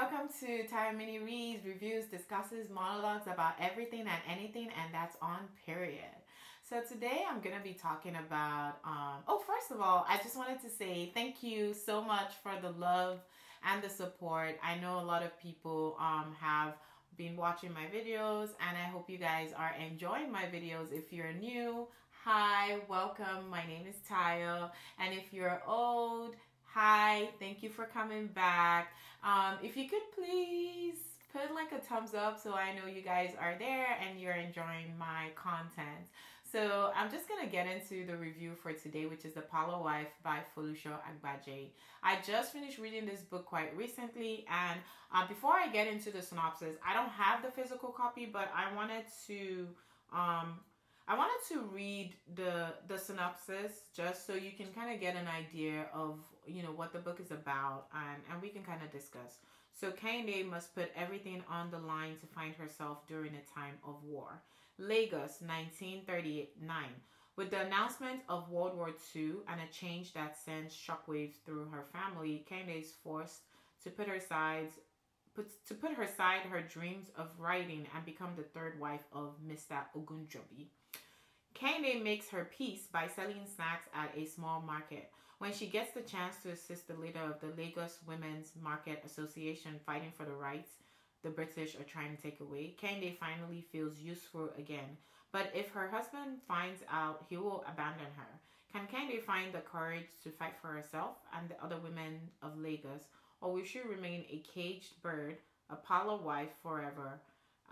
welcome to Tara Mini Reads, Reviews, Discusses, Monologues about everything and anything, and that's on period. So today I'm going to be talking about, first of all, I just wanted to say thank you so much for the love and the support. I know a lot of people have been watching my videos, and I hope you guys are enjoying my videos. If you're new, hi, welcome. My name is Tayo, and if you're old, hi, thank you for coming back. If you could please put like a thumbs up so I know you guys are there and you're enjoying my content. So I'm just going to get into the review for today, which is The Parlor Wife by Foluso Agbaje. I just finished reading this book quite recently, and before I get into the synopsis, I don't have the physical copy, but I wanted to read the synopsis just so you can kind of get an idea of, what the book is about, and we can kind of discuss. So Kehinde must put everything on the line to find herself during a time of war. Lagos, 1939. With the announcement of World War II and a change that sends shockwaves through her family, Kehinde is forced to put aside her dreams of writing and become the third wife of Mr. Ogunjobi. Kehinde makes her peace by selling snacks at a small market. When she gets the chance to assist the leader of the Lagos Women's Market Association fighting for the rights the British are trying to take away, Kehinde finally feels useful again. But if her husband finds out, he will abandon her. Can Kehinde find the courage to fight for herself and the other women of Lagos, or will she remain a caged bird, a parlor wife forever?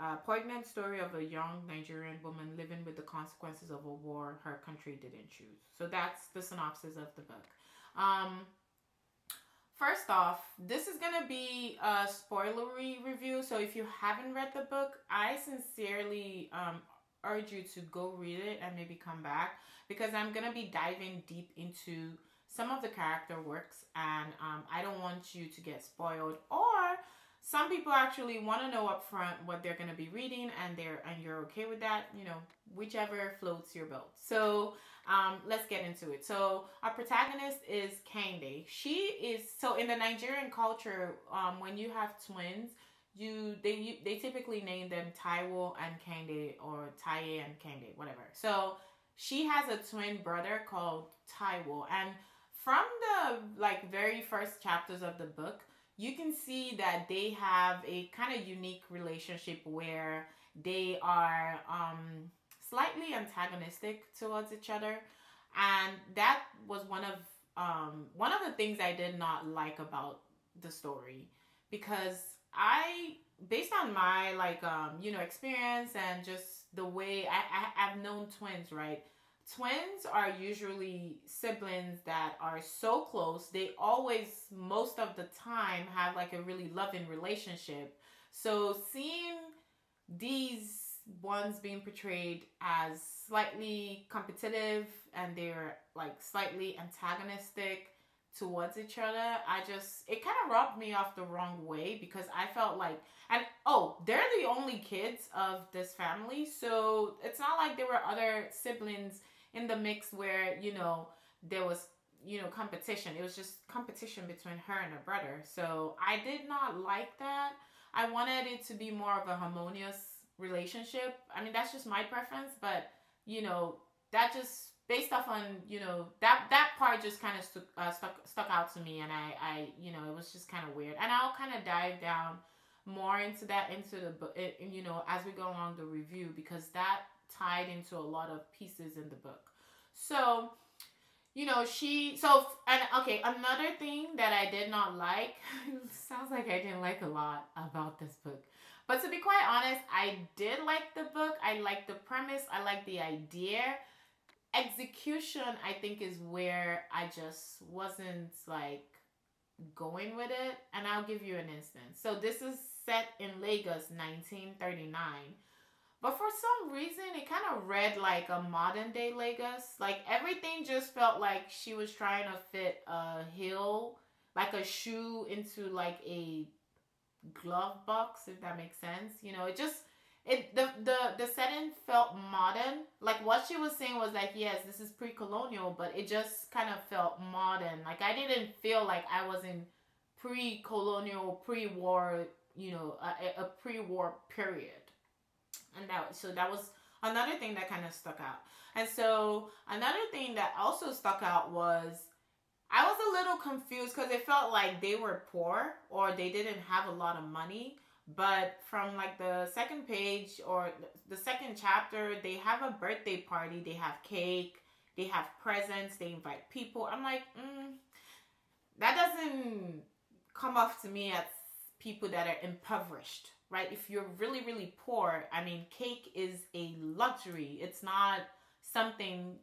A poignant story of a young Nigerian woman living with the consequences of a war her country didn't choose. So that's the synopsis of the book. First off, this is going to be a spoilery review. So if you haven't read the book, I sincerely urge you to go read it and maybe come back, because I'm going to be diving deep into some of the character works, and I don't want you to get spoiled, or some people actually want to know up front what they're going to be reading, and you're okay with that, whichever floats your boat. So let's get into it. So our protagonist is Kehinde. So in the Nigerian culture, when you have twins, they typically name them Taiwo and Kehinde, or Taye and Kehinde, whatever. So she has a twin brother called Taiwo, and from the very first chapters of the book, you can see that they have a kind of unique relationship where they are slightly antagonistic towards each other, and that was one of the things I did not like about the story, because based on my experience and just the way I've known twins, right? Twins are usually siblings that are so close. They always, most of the time, have like a really loving relationship. So seeing these ones being portrayed as slightly competitive and they're like slightly antagonistic towards each other, it kind of rubbed me off the wrong way, because I felt like, they're the only kids of this family, so it's not like there were other siblings in the mix where, there was, competition. It was just competition between her and her brother. So I did not like that. I wanted it to be more of a harmonious relationship. I mean, that's just my preference, but, that just, based off on, that part just kind of stuck out to me, and I it was just kind of weird. And I'll kind of dive down more into the book, as we go along the review, because that tied into a lot of pieces in the book. So, another thing that I did not like, sounds like I didn't like a lot about this book, but to be quite honest, I did like the book. I liked the premise. I liked the idea. Execution, I think, is where I just wasn't going with it, and I'll give you an instance. So this is set in Lagos, 1939. But for some reason, it kind of read like a modern day Lagos. Like everything just felt like she was trying to fit a heel, like a shoe, into like a glove box, if that makes sense. The setting felt modern. Like what she was saying was like, yes, this is pre-colonial, but it just kind of felt modern. Like I didn't feel like I was in pre-colonial, pre-war, a pre-war period. And that was another thing that kind of stuck out. And so another thing that also stuck out was I was a little confused because it felt like they were poor or they didn't have a lot of money. But from like the second page or the second chapter, they have a birthday party, they have cake, they have presents, they invite people. I'm like, that doesn't come off to me as people that are impoverished, right? If you're really, really poor, I mean, cake is a luxury. It's not something,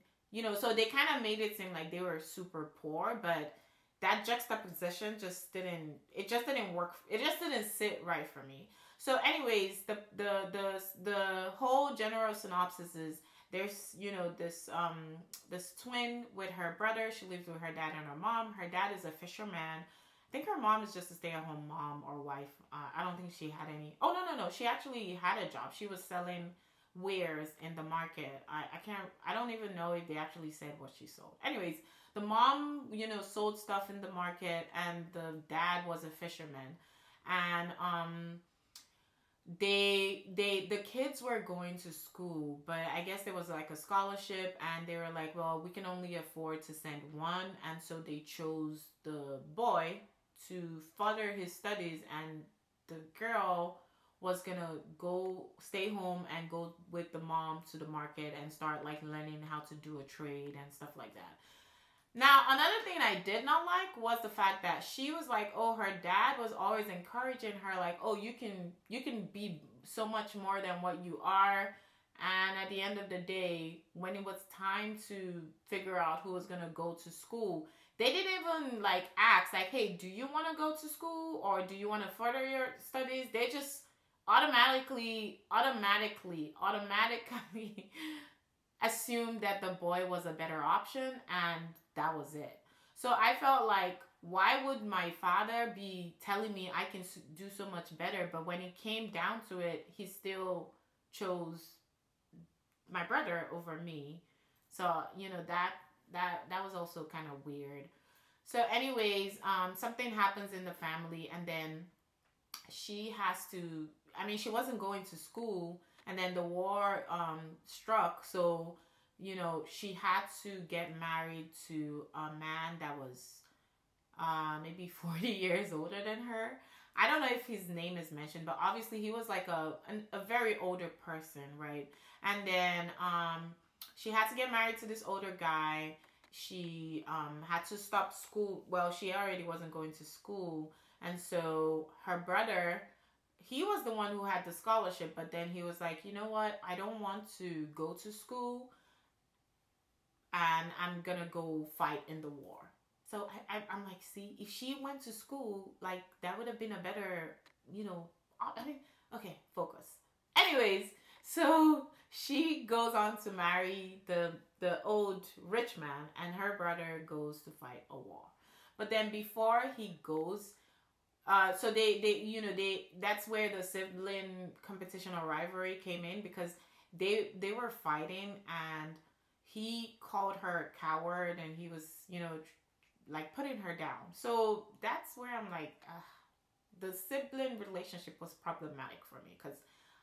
so they kind of made it seem like they were super poor, but that juxtaposition just didn't work. It just didn't sit right for me. So anyways, the whole general synopsis is there's this twin with her brother. She lives with her dad and her mom. Her dad is a fisherman. I think her mom is just a stay-at-home mom or wife. I don't think she had any. Oh no. She actually had a job. She was selling wares in the market. I don't even know if they actually said what she sold. Anyways, the mom, sold stuff in the market, and the dad was a fisherman. And the kids were going to school, but I guess there was like a scholarship, and they were like, well, we can only afford to send one, and so they chose the boy to further his studies, and the girl was gonna go stay home and go with the mom to the market and start like learning how to do a trade and stuff like that. Now, another thing I did not like was the fact that she was like, oh, her dad was always encouraging her, like, oh, you can be so much more than what you are. And at the end of the day, when it was time to figure out who was gonna go to school, they didn't even like ask, like, hey, do you want to go to school or do you want to further your studies? They just automatically assumed that the boy was a better option, and that was it. So I felt like, why would my father be telling me I can do so much better, but when it came down to it, he still chose my brother over me? So that was also kind of weird. So anyways, something happens in the family, and then she has to, I mean, she wasn't going to school, and then the war struck. So she had to get married to a man that was maybe 40 years older than her. I don't know if his name is mentioned, but obviously he was like a very older person, right? And then she had to get married to this older guy. She had to stop school. Well, she already wasn't going to school, and so her brother, he was the one who had the scholarship, but then he was like, you know what? I don't want to go to school, and I'm gonna go fight in the war. So I'm like, see, if she went to school, like that would have been a better, I mean, okay, focus. Anyways, so she goes on to marry the old rich man, and her brother goes to fight a war. But then before he goes, so they that's where the sibling competition or rivalry came in, because they were fighting, and he called her a coward, and he was like putting her down. So that's where I'm like, the sibling relationship was problematic for me, because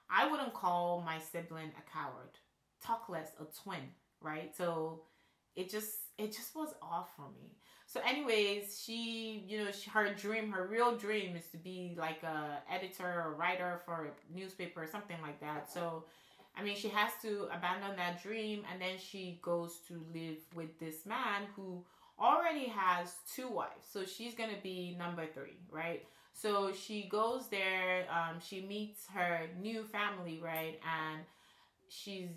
I wouldn't call my sibling a coward, talk less a twin, right? So it just was off for me. So anyways, her real dream is to be like a editor or writer for a newspaper or something like that. So I mean, she has to abandon that dream, and then she goes to live with this man who already has two wives. So she's gonna be number 3, right? So she goes there, she meets her new family, right? And she's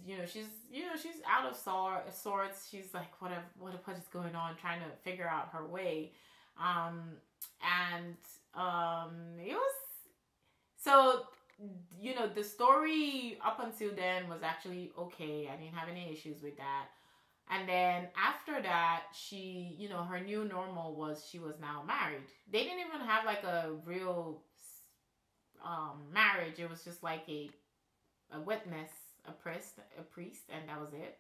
out of sorts. She's like, what is going on, trying to figure out her way. And it was, so the story up until then was actually okay. I didn't have any issues with that. And then after that, she, her new normal was she was now married. They didn't even have like a real marriage. It was just like a witness, a priest, and that was it.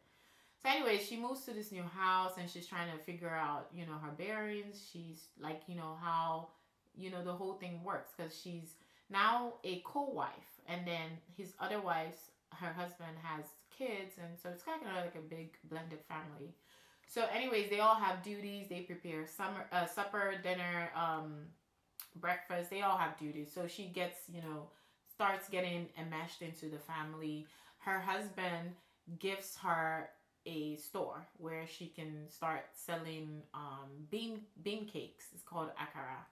So anyway, she moves to this new house, and she's trying to figure out, her bearings. She's like, how the whole thing works, because she's now a co-wife, and then his other wives, her husband has kids, and so it's kind of like a big blended family. So anyways, they all have duties. They prepare supper, dinner, breakfast. They all have duties. So she gets, starts getting enmeshed into the family. Her husband gives her a store where she can start selling bean cakes. It's called akara.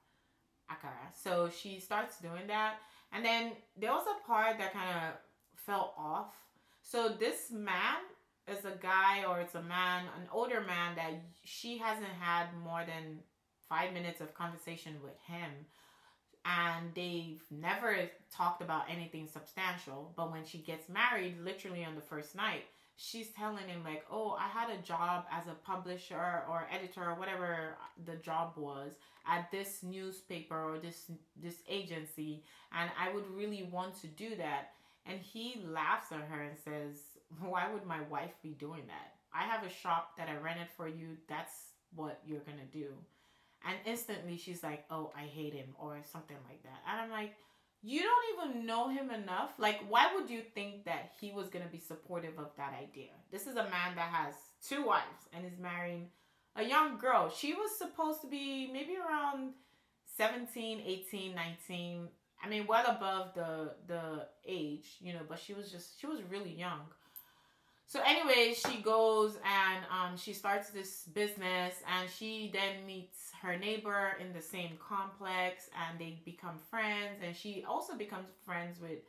So she starts doing that, and then there was a part that kind of fell off. So this man is a guy, or it's a man, an older man, that she hasn't had more than 5 minutes of conversation with him, and they've never talked about anything substantial. But when she gets married, literally on the first night, she's telling him like, oh, I had a job as a publisher or editor or whatever the job was at this newspaper or this agency, and I would really want to do that. And he laughs at her and says, why would my wife be doing that? I have a shop that I rented for you. That's what you're gonna do. And instantly she's like, oh, I hate him, or something like that. And I'm like, you don't even know him enough. Like, why would you think that he was going to be supportive of that idea? This is a man that has 2 wives and is marrying a young girl. She was supposed to be maybe around 17, 18, 19. I mean, well above the age, but she was really young. So anyway, she goes and she starts this business, and she then meets her neighbor in the same complex, and they become friends, and she also becomes friends with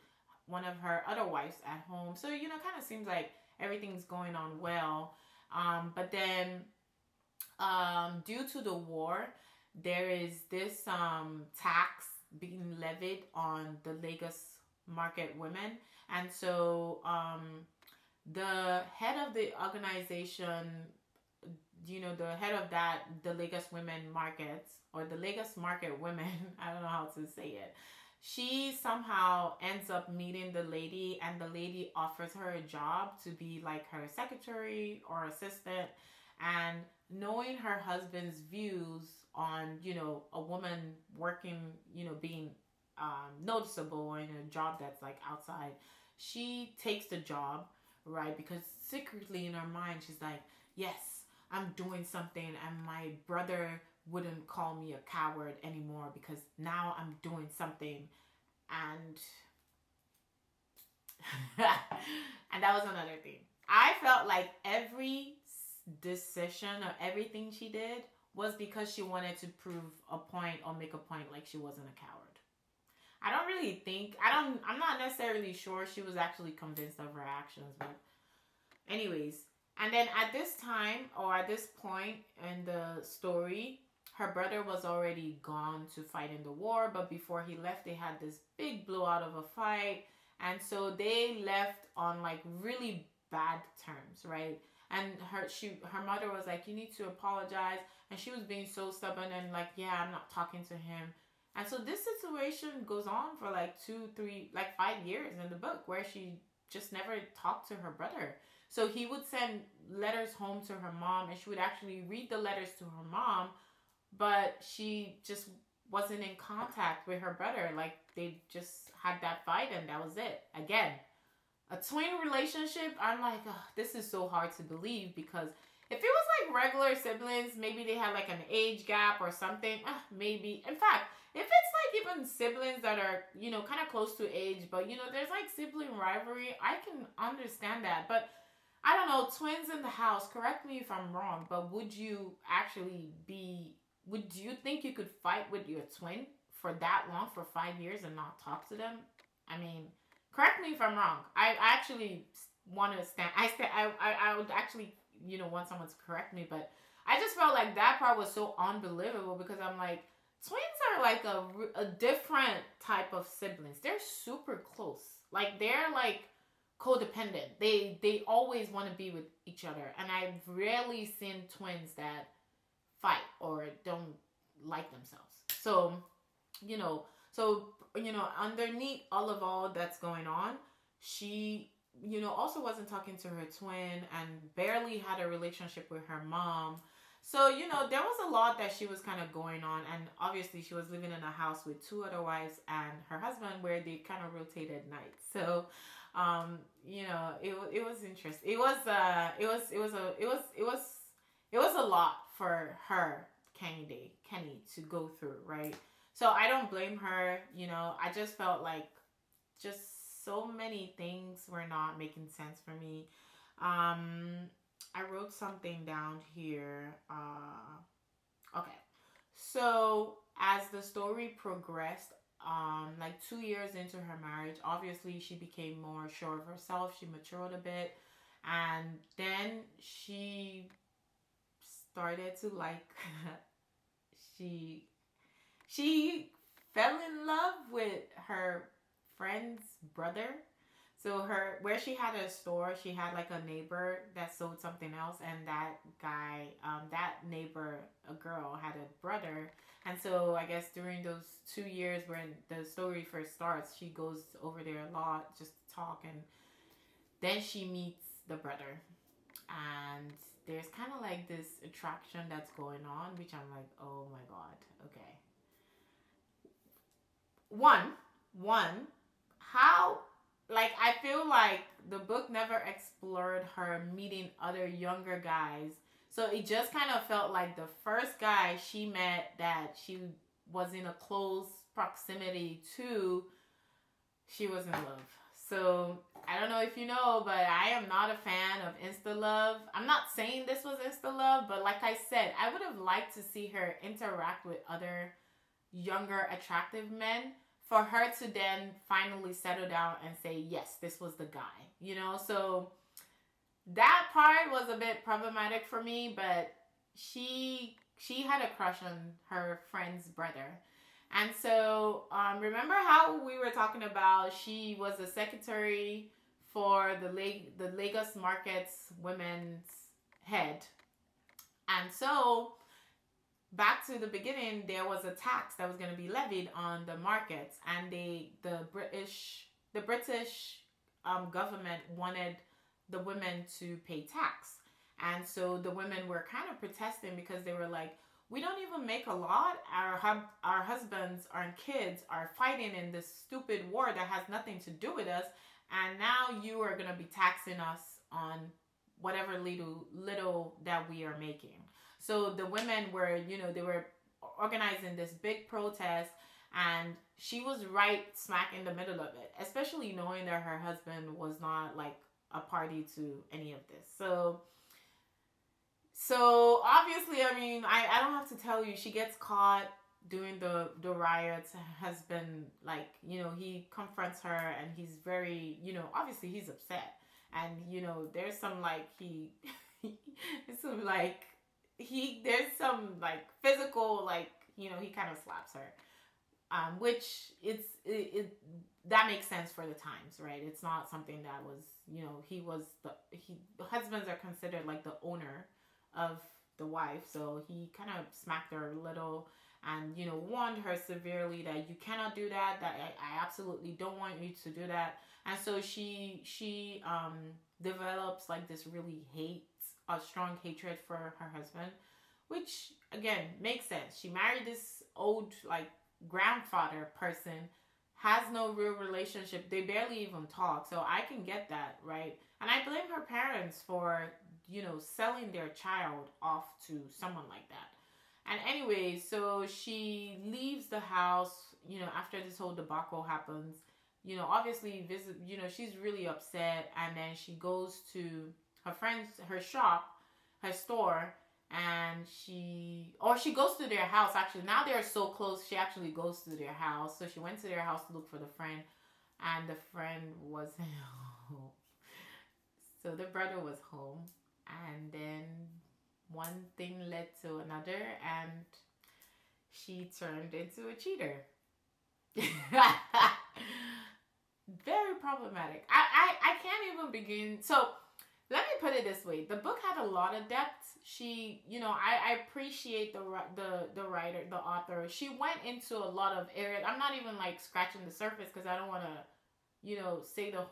one of her other wives at home. So, kind of seems like everything's going on well. But then due to the war, there is this tax being levied on the Lagos market women. And so the head of the organization, the head of the Lagos women markets, or the Lagos market women, I don't know how to say it. She somehow ends up meeting the lady, and the lady offers her a job to be like her secretary or assistant. And knowing her husband's views on, a woman working, being noticeable in a job that's like outside, she takes the job, right? Because secretly in her mind, she's like, yes, I'm doing something, and my brother wouldn't call me a coward anymore because now I'm doing something. And and that was another thing. I felt like every decision or everything she did was because she wanted to prove a point or make a point, like she wasn't a coward. I'm not necessarily sure she was actually convinced of her actions, but anyways. And then at this time, or at this point in the story, her brother was already gone to fight in the war, but before he left, they had this big blowout of a fight, and so they left on like really bad terms, right? And her mother was like, you need to apologize, and she was being so stubborn and like, yeah, I'm not talking to him. And so this situation goes on for like 2, 3, like 5 years in the book, where she just never talked to her brother. So he would send letters home to her mom, and she would actually read the letters to her mom, but she just wasn't in contact with her brother. Like, they just had that fight, and that was it. Again, a twin relationship, I'm like, oh, this is so hard to believe, because if it was like regular siblings, maybe they had like an age gap or something, maybe. In fact, if it's like even siblings that are, kind of close to age, but, there's like sibling rivalry, I can understand that. But I don't know, twins in the house, correct me if I'm wrong, but would you think you could fight with your twin for that long, for 5 years, and not talk to them? I mean, correct me if I'm wrong. I actually want to stand. I would actually, want someone to correct me, but I just felt like that part was so unbelievable, because I'm like, twins are like a different type of siblings. They're super close. Like, they're like codependent. They always want to be with each other, and I've rarely seen twins that fight or don't like themselves. So, underneath all that's going on, she, also wasn't talking to her twin, and barely had a relationship with her mom. So, there was a lot that she was kind of going on. And obviously, she was living in a house with two other wives and her husband where they kind of rotated nights. So, it was interesting. It was a lot for her, Kenny, to go through, right? So I don't blame her. I just felt like just so many things were not making sense for me. I wrote something down here. Okay. So as the story progressed, like 2 years into her marriage, obviously she became more sure of herself. She matured a bit, and then she started to like she she fell in love with her friend's brother. So where she had a store, she had like a neighbor that sold something else, and that guy, that neighbor, a girl, had a brother. And so I guess during those 2 years when the story first starts, she goes over there a lot just to talk, and then she meets the brother, and there's kind of like this attraction that's going on, which I'm like, oh my god, okay. One, how, like, I feel like the book never explored her meeting other younger guys. So it just kind of felt like the first guy she met that she was in a close proximity to, she was in love. So I don't know if you know, but I am not a fan of insta love. I'm not saying this was insta love, but like I said, I would have liked to see her interact with other younger, attractive men for her to then finally settle down and say, yes, this was the guy, So that part was a bit problematic for me, but she had a crush on her friend's brother. And so, remember how we were talking about she was the secretary for the Lagos Market's women's head. And so, back to the beginning, there was a tax that was going to be levied on the markets, and the British government wanted the women to pay tax. And so the women were kind of protesting because they were like, we don't even make a lot. Our husbands, our kids are fighting in this stupid war that has nothing to do with us, and now you are going to be taxing us on whatever little that we are making. So the women were, they were organizing this big protest, and she was right smack in the middle of it, especially knowing that her husband was not like a party to any of this. So obviously, I mean, I don't have to tell you, she gets caught doing the riots. Her husband, like, he confronts her, and he's very, obviously he's upset. And, there's some, like, there's some, like, physical, like, he kind of slaps her. Which that makes sense for the times, right? It's not something that was, husbands are considered like the owner of the wife, so he kind of smacked her a little, and warned her severely that you cannot do that, I absolutely don't want you to do that. And so she develops like this really a strong hatred for her husband, which again makes sense. She married this old, like, grandfather person, has no real relationship, they barely even talk, so I can get that, right? And I blame her parents for selling their child off to someone like that. And anyway, so she leaves the house, after this whole debacle happens, obviously she's really upset, and then she goes to her store, and she goes to their house. Actually, now they're so close, she actually goes to their house. So she went to their house to look for the friend, and the friend wasn't home. So the brother was home, and then one thing led to another, and she turned into a cheater. Very problematic. I can't even begin. So let me put it this way: the book had a lot of depth. She, I appreciate the writer, the author. She went into a lot of areas. I'm not even like scratching the surface because I don't want to, say the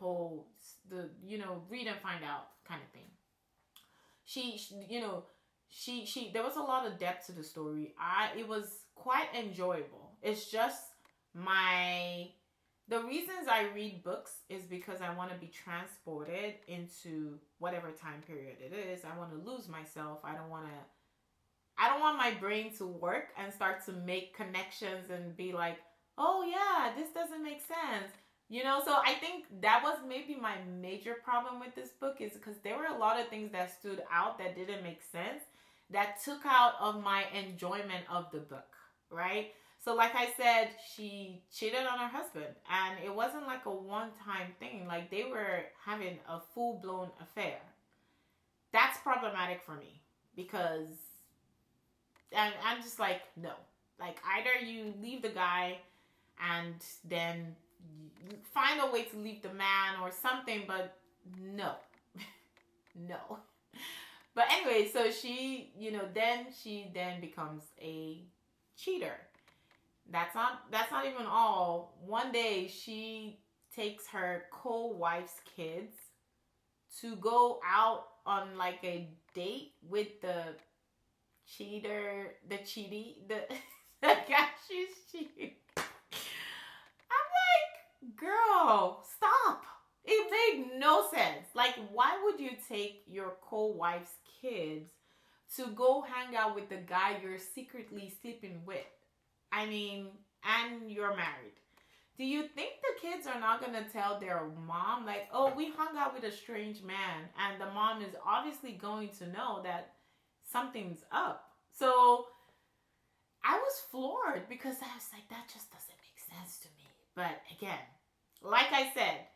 read and find out kind of thing. She she there was a lot of depth to the story. It was quite enjoyable. It's just my the reasons I read books is because I want to be transported into whatever time period it is. I want to lose myself. I don't want my brain to work and start to make connections and be like, "Oh yeah, this doesn't make sense." You know, so I think that was maybe my major problem with this book is because there were a lot of things that stood out that didn't make sense that took out of my enjoyment of the book, right? So like I said, she cheated on her husband and it wasn't like a one-time thing. Like they were having a full-blown affair. That's problematic for me because I'm just like, no. Like either you leave the guy and then find a way to leave the man or something, but no. No. But anyway, so she, then she then becomes a cheater. That's not even all. One day she takes her co-wife's kids to go out on like a date with the cheater, the cheaty, the guy she's cheating. I'm like, girl, stop. It made no sense. Like, why would you take your co-wife's kids to go hang out with the guy you're secretly sleeping with? I mean, and you're married. Do you think the kids are not going to tell their mom, like, oh, we hung out with a strange man, and the mom is obviously going to know that something's up? So I was floored because I was like, that just doesn't make sense to me. But again, like I said,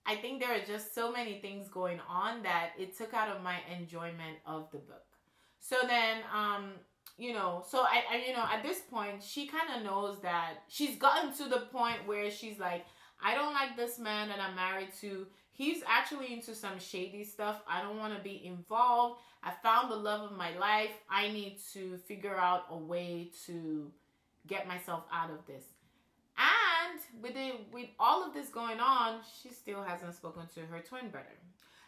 I think there are just so many things going on that it took out of my enjoyment of the book. So then, so I at this point, she kind of knows that she's gotten to the point where she's like, I don't like this man that I'm married to. He's actually into some shady stuff. I don't want to be involved. I found the love of my life. I need to figure out a way to get myself out of this. And with all of this going on, she still hasn't spoken to her twin brother.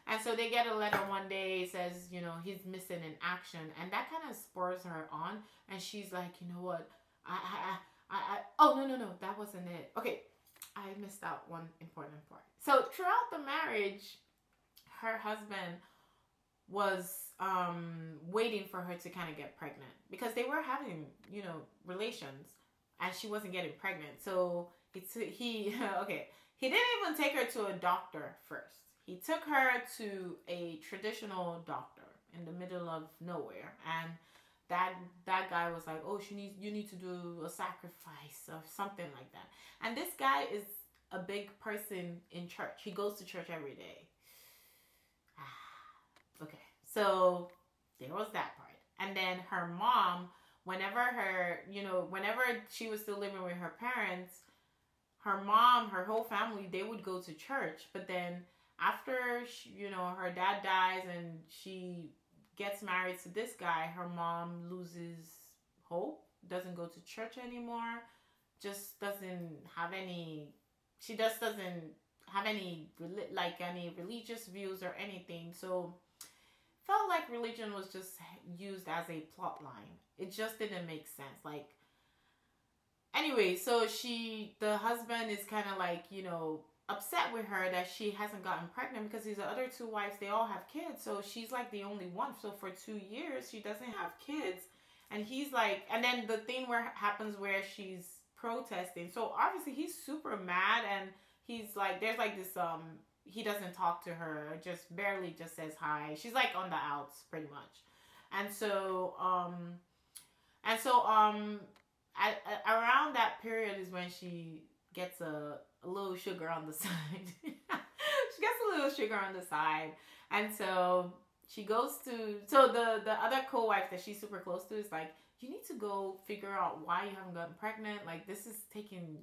And so they get a letter one day, says, he's missing in action. And that kind of spurs her on. And she's like, you know what? Oh, no, that wasn't it. Okay, I missed out one important part. So throughout the marriage, her husband was waiting for her to kind of get pregnant. Because they were having, relations. And she wasn't getting pregnant. So he didn't even take her to a doctor first. He took her to a traditional doctor in the middle of nowhere. And that guy was like, oh, you need to do a sacrifice or something like that. And this guy is a big person in church. He goes to church every day. Okay. So there was that part. And then her mom, whenever she was still living with her parents, her mom, her whole family, they would go to church. But then after, her dad dies and she gets married to this guy, her mom loses hope, doesn't go to church anymore, just doesn't have any religious views or anything. So felt like religion was just used as a plot line. It just didn't make sense. Like, anyway, so the husband is kind of like, upset with her that she hasn't gotten pregnant because these other two wives, they all have kids. So she's like the only one. So for 2 years, she doesn't have kids. And he's like, and then the thing happens where she's protesting. So obviously he's super mad and he's like, there's like this, he doesn't talk to her, just barely just says hi. She's like on the outs pretty much. And so, around that period is when she gets a little sugar on the side. She gets a little sugar on the side. And so she goes to, so the other co-wife that she's super close to is like, you need to go figure out why you haven't gotten pregnant. Like, this is taking,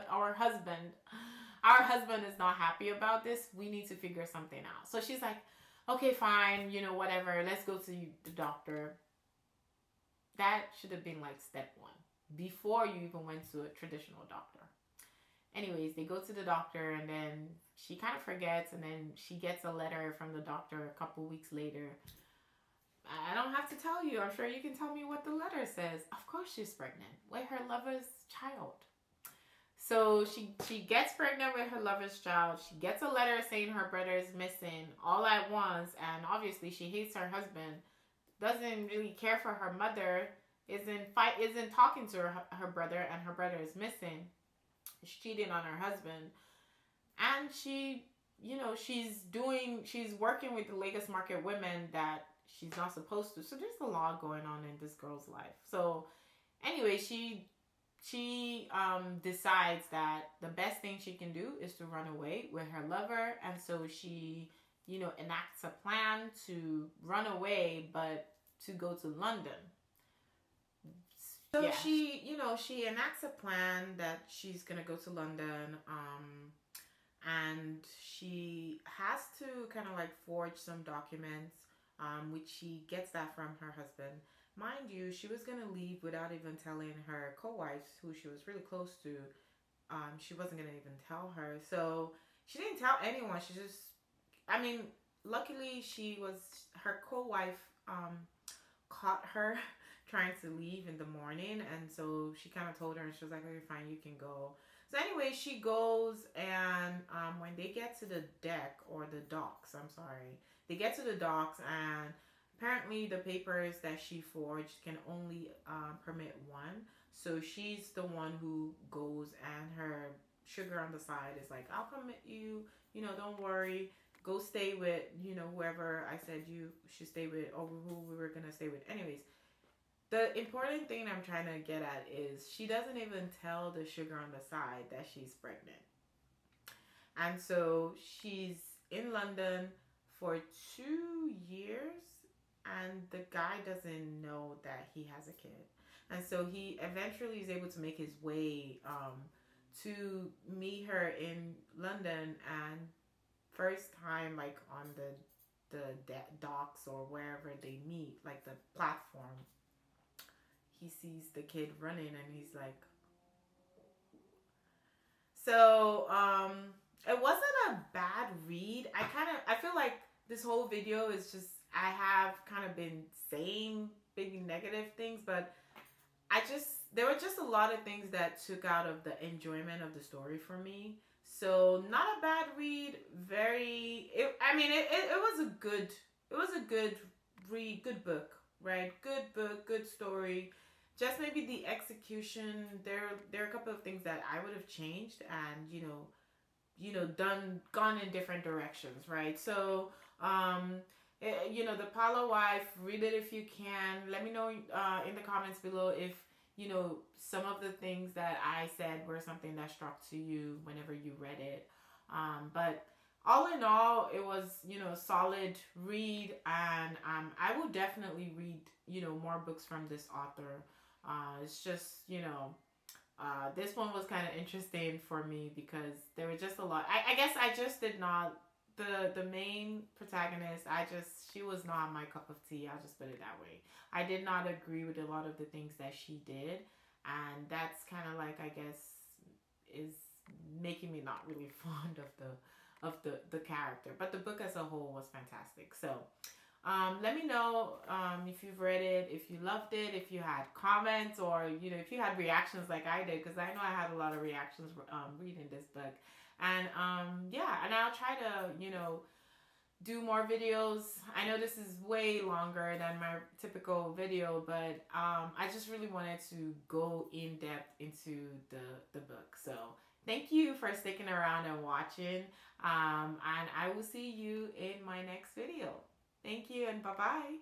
our husband is not happy about this. We need to figure something out. So she's like, okay, fine, whatever. Let's go to the doctor. That should have been like step one before you even went to a traditional doctor. Anyways, they go to the doctor and then she kind of forgets and then she gets a letter from the doctor a couple weeks later. I don't have to tell you. I'm sure you can tell me what the letter says. Of course she's pregnant with her lover's child. So she gets pregnant with her lover's child. She gets a letter saying her brother is missing all at once, and obviously she hates her husband. Doesn't really care for her mother. Isn't talking to her brother, and her brother is missing. She's cheating on her husband, and she's working with the Lagos market women that she's not supposed to. So there's a lot going on in this girl's life. So anyway, she decides that the best thing she can do is to run away with her lover, and so she enacts a plan to run away, but to go to London. So yeah. She enacts a plan that she's gonna go to London, and she has to kind of like forge some documents, which she gets that from her husband. Mind you, she was gonna leave without even telling her co-wives, who she was really close to. She wasn't gonna even tell her, so she didn't tell anyone. She just, luckily her co-wife caught her trying to leave in the morning, and so she kind of told her, and she was like, okay, fine, you can go. So anyway, she goes, and when they get to the deck, or the docks, I'm sorry, they get to the docks, and apparently the papers that she forged can only permit one. So she's the one who goes, and her sugar on the side is like, I'll permit you, don't worry, go stay with, whoever I said you should stay with, or who we were gonna stay with. Anyways, the important thing I'm trying to get at is she doesn't even tell the sugar on the side that she's pregnant. And so she's in London for 2 years, and the guy doesn't know that he has a kid. And so he eventually is able to make his way to meet her in London, and first time, like on the docks or wherever they meet, like the platform, he sees the kid running, and he's like, so it wasn't a bad read. I feel like this whole video is just, I have kind of been saying maybe negative things, but there were just a lot of things that took out of the enjoyment of the story for me. So not a bad read. It was a good read, good book, right? Good book, good story. Just maybe the execution. There are a couple of things that I would have changed, and gone in different directions, right? So the Parlor Wife, read it if you can. Let me know in the comments below if some of the things that I said were something that struck to you whenever you read it. But all in all, it was a solid read, and I will definitely read more books from this author. It's just this one was kind of interesting for me because there were just a lot. I guess I just did not, the main protagonist, she was not my cup of tea. I'll just put it that way. I did not agree with a lot of the things that she did, and that's kind of like, I guess, is making me not really fond of the character. But the book as a whole was fantastic. So let me know if you've read it, if you loved it, if you had comments, or if you had reactions like I did, because I know I had a lot of reactions reading this book. And and I'll try to do more videos. I know this is way longer than my typical video, but I just really wanted to go in depth into the book. So thank you for sticking around and watching, and I will see you in my next video. Thank you, and bye-bye.